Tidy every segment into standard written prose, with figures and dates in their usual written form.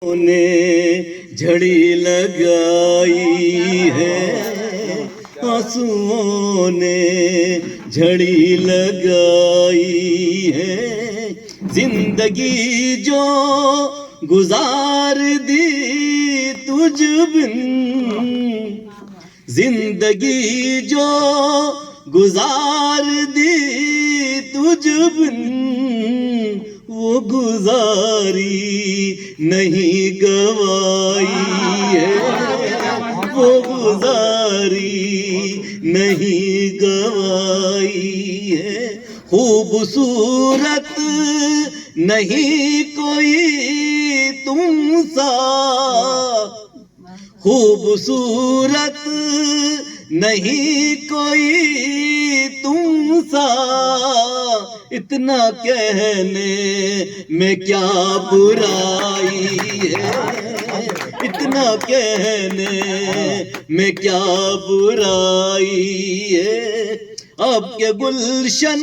نے جھڑی لگائی ہے، آنسوؤں نے جھڑی لگائی ہے، زندگی جو گزار دی تجھ بن، زندگی جو گزار دی تجھ بن، وہ گزاری نہیں گوائی ہے، وہ گزاری نہیں گوائی ہے، خوبصورت نہیں کوئی تم سا، خوبصورت نہیں کوئی تم سا، اتنا کہنے میں کیا برائی ہے، اتنا کہنے میں کیا برائی ہے، اب کے گلشن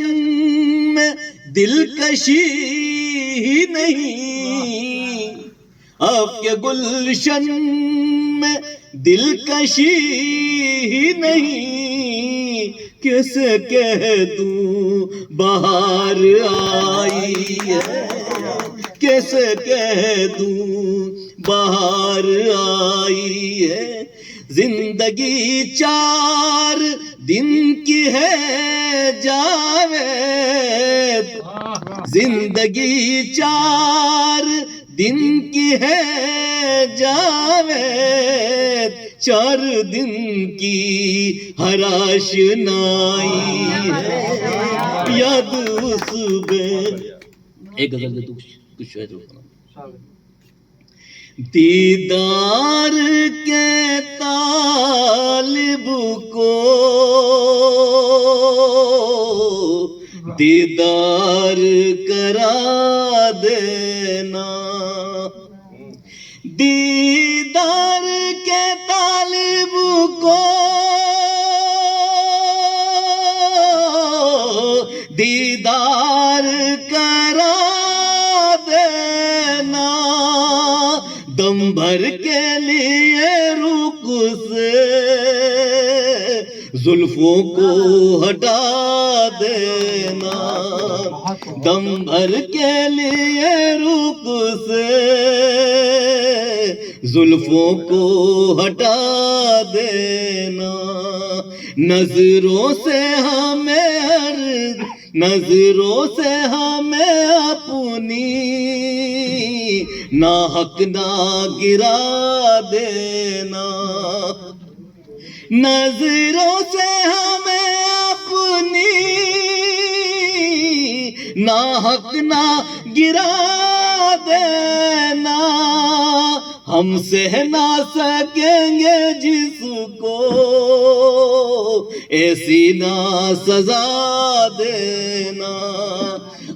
میں دلکشی ہی نہیں، اب کے گلشن میں دلکشی ہی نہیں، کیسے کہہ دوں بہار آئی ہے، کیسے کہہ دوں بہار آئی ہے، زندگی 4 دن کی ہے جاوید، زندگی 4 دن کی ہے جاوید، 4 دن کی ہر آشنائی ہے، یاد اس بے ایک غزل دے کچھ شعر پڑھنا، دیدار کے طالب کو دیدار کرا دینا، دیدار کے طالب کو دیدار کرا دینا، دم بھر کے لیے رخ سے زلفوں کو ہٹا دینا، دم بھر کے لیے رخ سے زلفوں کو ہٹا دینا، نظروں سے ہمیں نظروں سے ہمیں اپنی ناحق نہ گرا دینا، نظروں سے ہمیں اپنی ناحق نہ گرا دینا، ہم سہ نہ سکیں گے جس کو ایسی نہ سزا دینا،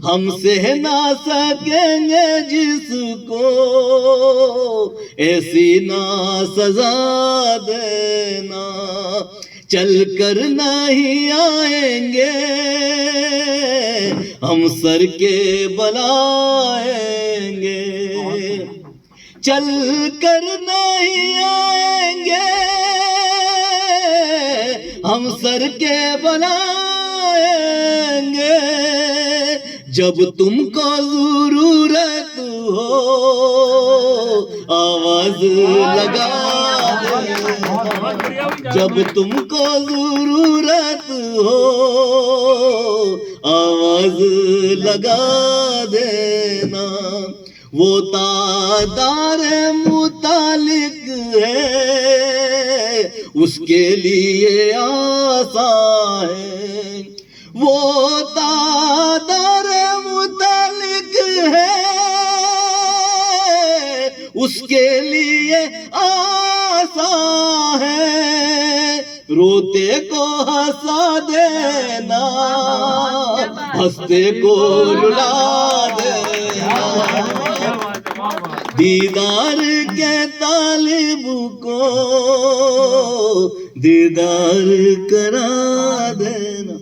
ہم سہ نہ سکیں گے جس کو ایسی نہ سزا دینا، چل کر نہیں آئیں گے ہم سر کے بلائیں گے، چل کر نہیں آئیں گے ہم سر کے بلائیں گے، جب تم کو ضرورت ہو آواز لگا دینا، جب تم کو ضرورت ہو آواز لگا دینا، وہ تادار متعلق ہے اس کے لیے آسان ہے، وہ تادار متعلق ہے اس کے لیے آسان ہے، روتے کو ہنسا دینا ہنستے کو رلا دینا، دیدار کے طالب کو دیدار کرا دینا۔